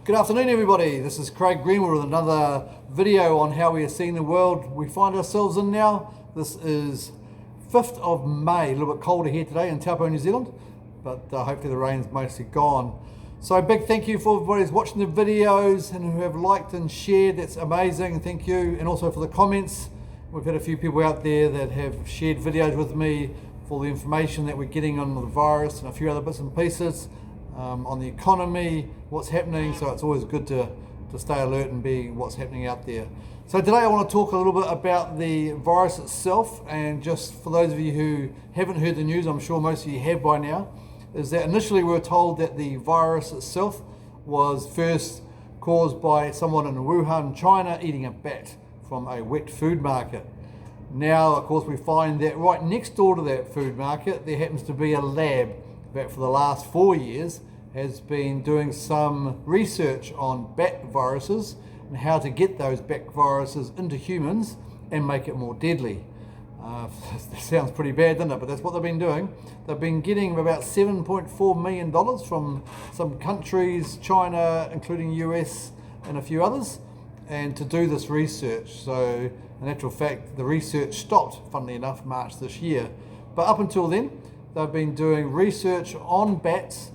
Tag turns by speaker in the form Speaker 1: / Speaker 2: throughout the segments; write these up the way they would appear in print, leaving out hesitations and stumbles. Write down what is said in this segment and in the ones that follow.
Speaker 1: Good afternoon everybody, this is Craig Greenwood with another video on how we are seeing the world we find ourselves in now. This is 5th of May, a little bit colder here today in Taupo, New Zealand, but hopefully the rain's mostly gone. So a big thank you for everybody who's watching the videos and who have liked and shared, that's amazing, thank you. And also for the comments, we've had a few people out there that have shared videos with me for the information that we're getting on the virus and a few other bits and pieces. On the economy, what's happening, so it's always good to stay alert and be what's happening out there. So today I want to talk a little bit about the virus itself, and just for those of you who haven't heard the news, I'm sure most of you have by now, is that initially we were told that the virus itself was first caused by someone in Wuhan, China, eating a bat from a wet food market. Now, of course, we find that right next door to that food market, there happens to be a lab that for the last 4 years has been doing some research on bat viruses and how to get those bat viruses into humans and make it more deadly. That sounds pretty bad, doesn't it? But that's what they've been doing. They've been getting about $7.4 million from some countries, China, including US and a few others, and to do this research. So in actual fact, the research stopped, funnily enough, March this year. But up until then, they've been doing research on bats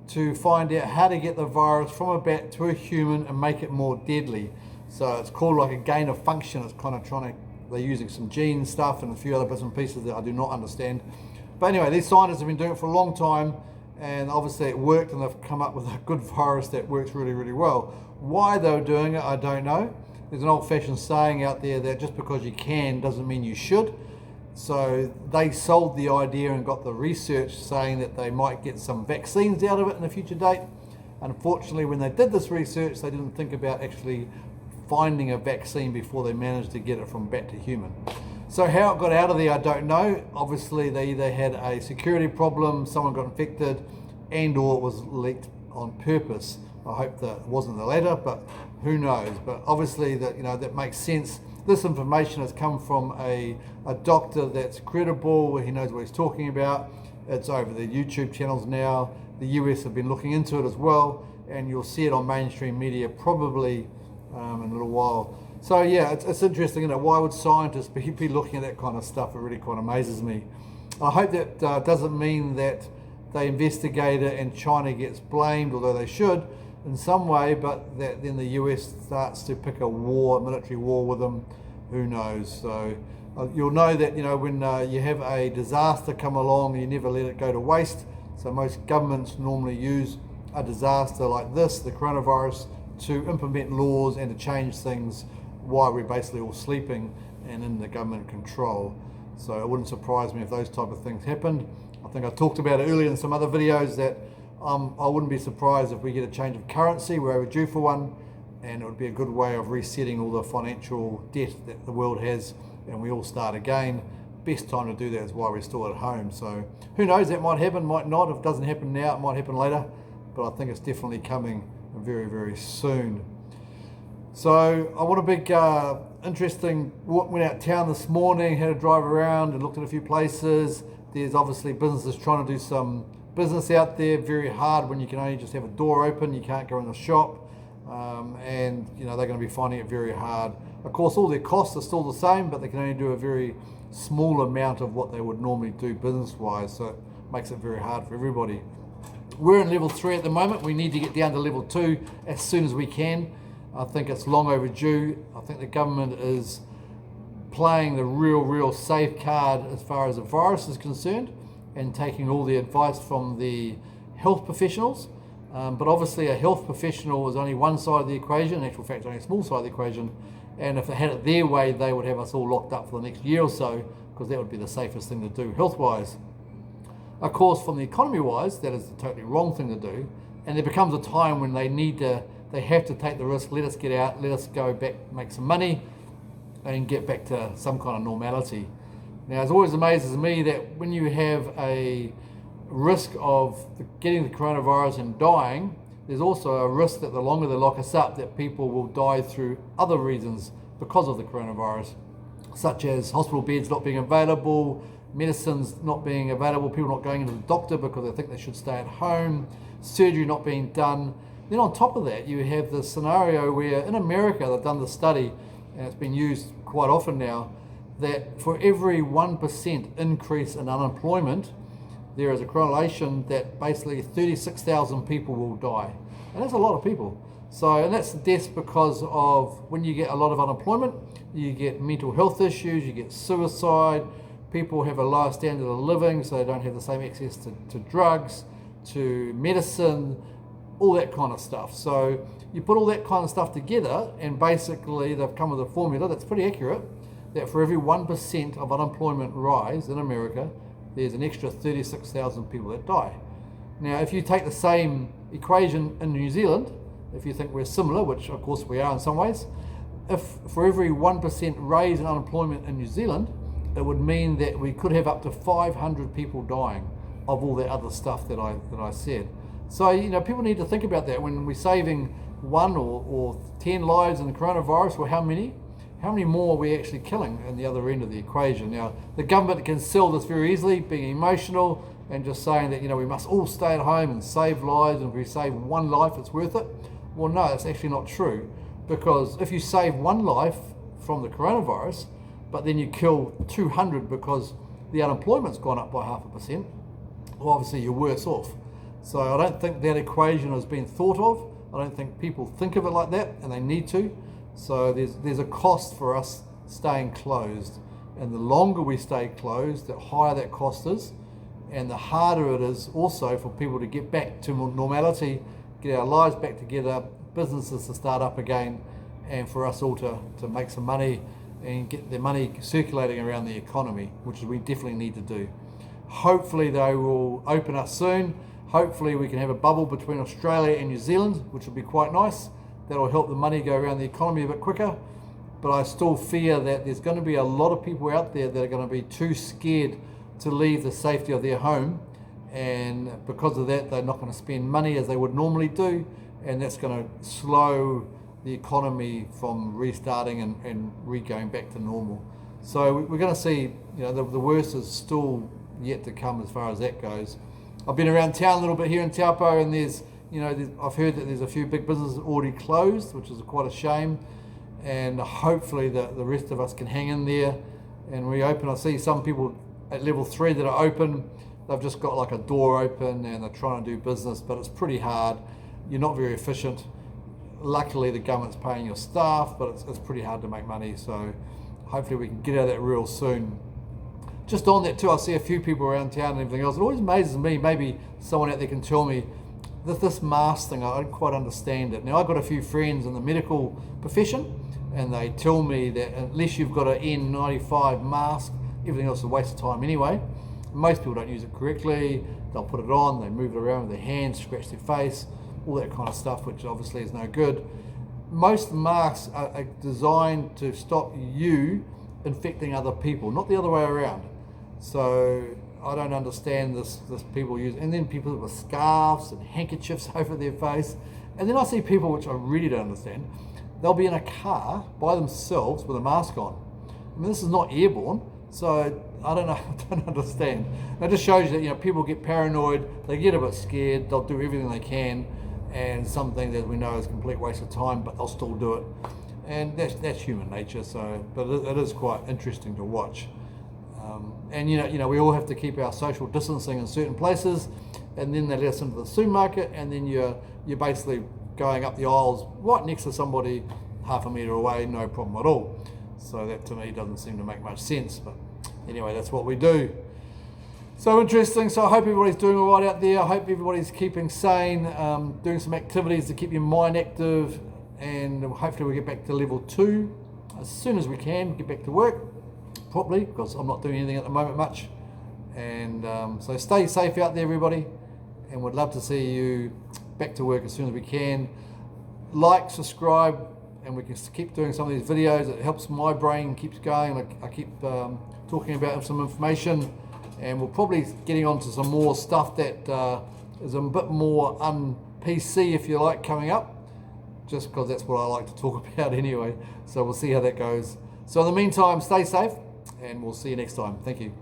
Speaker 1: to find out how to get the virus from a bat to a human and make it more deadly. So it's called like a gain of function. It's kind of they're using some gene stuff and a few other bits and pieces that I do not understand. But anyway, these scientists have been doing it for a long time, and obviously it worked, and they've come up with a good virus that works really, really well. Why they were doing it, I don't know. There's an old-fashioned saying out there that just because you can doesn't mean you should. So they sold the idea and got the research saying that they might get some vaccines out of it in a future date. Unfortunately, when they did this research, they didn't think about actually finding a vaccine before they managed to get it from bat to human. So how it got out of there, I don't know. Obviously, they either had a security problem, someone got infected, and or it was leaked on purpose. I hope that it wasn't the latter, but who knows? But obviously, that makes sense. This information has come from a doctor that's credible. He knows what he's talking about. It's over the YouTube channels now. The US have been looking into it as well, and you'll see it on mainstream media probably in a little while. So yeah, it's interesting, isn't it? Why would scientists be looking at that kind of stuff? It really quite amazes me. I hope that doesn't mean that they investigate it and China gets blamed, although they should in some way, but that then the US starts to pick a military war with them. Who knows? So you'll know that when you have a disaster come along, you never let it go to waste. So most governments normally use a disaster like this, the coronavirus, to implement laws and to change things while we're basically all sleeping and in the government control. So it wouldn't surprise me if those type of things happened. I think I talked about it earlier in some other videos that I wouldn't be surprised if we get a change of currency. We're overdue for one, and it would be a good way of resetting all the financial debt that the world has, and we all start again. Best time to do that is while we're still at home. So who knows, that might happen, might not. If it doesn't happen now, it might happen later, but I think it's definitely coming very, very soon. So I want a big interesting, went out town this morning, had a drive around and looked at a few places. There's obviously businesses trying to do some business out there. Very hard when you can only just have a door open, you can't go in the shop, and they're going to be finding it very hard. Of course, all their costs are still the same, but they can only do a very small amount of what they would normally do business wise, so it makes it very hard for everybody. We're in level 3 at the moment. We need to get down to level 2 as soon as we can. I think it's long overdue. I think the government is playing the real safe card as far as the virus is concerned, and taking all the advice from the health professionals. But obviously a health professional is only one side of the equation. In actual fact, only a small side of the equation. And if they had it their way, they would have us all locked up for the next year or so, because that would be the safest thing to do health-wise. Of course, from the economy-wise, that is the totally wrong thing to do. And there becomes a time when they have to take the risk. Let us get out, let us go back, make some money, and get back to some kind of normality. Now, it always amazes me that when you have a risk of getting the coronavirus and dying, there's also a risk that the longer they lock us up, that people will die through other reasons because of the coronavirus, such as hospital beds not being available, medicines not being available, people not going into the doctor because they think they should stay at home, surgery not being done. Then on top of that, you have the scenario where in America, they've done the study, and it's been used quite often now, that for every 1% increase in unemployment, there is a correlation that basically 36,000 people will die. And that's a lot of people. So, and that's deaths because of when you get a lot of unemployment, you get mental health issues, you get suicide, people have a lower standard of living, so they don't have the same access to drugs, to medicine, all that kind of stuff. So you put all that kind of stuff together, and basically they've come with a formula that's pretty accurate, that for every 1% of unemployment rise in America, there's an extra 36,000 people that die. Now, if you take the same equation in New Zealand, if you think we're similar, which of course we are in some ways, if for every 1% raise in unemployment in New Zealand, it would mean that we could have up to 500 people dying of all that other stuff that I said. So, you know, people need to think about that when we're saving 1 or 10 lives in the coronavirus. Well, how many more are we actually killing in the other end of the equation? Now, the government can sell this very easily, being emotional and just saying that, you know, we must all stay at home and save lives, and if we save 1 life, it's worth it. Well, no, it's actually not true, because if you save 1 life from the coronavirus, but then you kill 200 because the unemployment's gone up by 0.5%, well, obviously you're worse off. So I don't think that equation has been thought of. I don't think people think of it like that, and they need to. So there's a cost for us staying closed, and the longer we stay closed, the higher that cost is, and the harder it is also for people to get back to normality, get our lives back together, businesses to start up again, and for us all to make some money and get the money circulating around the economy, which we definitely need to do. Hopefully they will open us soon. Hopefully we can have a bubble between Australia and New Zealand, which will be quite nice. That'll help the money go around the economy a bit quicker. But I still fear that there's going to be a lot of people out there that are going to be too scared to leave the safety of their home. And because of that, they're not going to spend money as they would normally do. And that's going to slow the economy from restarting and re-going back to normal. So we're going to see, you know, the worst is still yet to come as far as that goes. I've been around town a little bit here in Taupo, and I've heard that there's a few big businesses already closed, which is quite a shame. And hopefully the rest of us can hang in there and reopen. I see some people at level 3 that are open. They've just got like a door open and they're trying to do business, but it's pretty hard. You're not very efficient. Luckily the government's paying your staff, but it's pretty hard to make money. So hopefully we can get out of that real soon. Just on that too, I see a few people around town and everything else. It always amazes me, maybe someone out there can tell me, that this mask thing, I don't quite understand it. Now, I've got a few friends in the medical profession, and they tell me that unless you've got an N95 mask, everything else is a waste of time anyway. Most people don't use it correctly. They'll put it on, they move it around with their hands, scratch their face, all that kind of stuff, which obviously is no good. Most masks are designed to stop you infecting other people, not the other way around. So I don't understand this people use, and then people with scarves and handkerchiefs over their face. And then I see people, which I really don't understand, they'll be in a car by themselves with a mask on. I mean, this is not airborne, so I don't know, I don't understand. It just shows you that, you know, people get paranoid, they get a bit scared, they'll do everything they can, and something that we know is a complete waste of time, but they'll still do it. And that's human nature, so, but it is quite interesting to watch. And you know, we all have to keep our social distancing in certain places, and then they let us into the supermarket, and then you're basically going up the aisles right next to somebody half a metre away, no problem at all. So that to me doesn't seem to make much sense, but anyway, that's what we do. So interesting. So I hope everybody's doing all right out there. I hope everybody's keeping sane, doing some activities to keep your mind active, and hopefully we get back to level 2 as soon as we can, get back to work properly, because I'm not doing anything at the moment much. And so stay safe out there, everybody, and would love to see you back to work as soon as we can. Like, subscribe, and we can keep doing some of these videos. It helps my brain, keeps going. I keep talking about some information, and we're probably getting onto some more stuff that is a bit more un-PC, if you like, coming up, just because that's what I like to talk about anyway. So we'll see how that goes. So in the meantime, stay safe, and we'll see you next time. Thank you.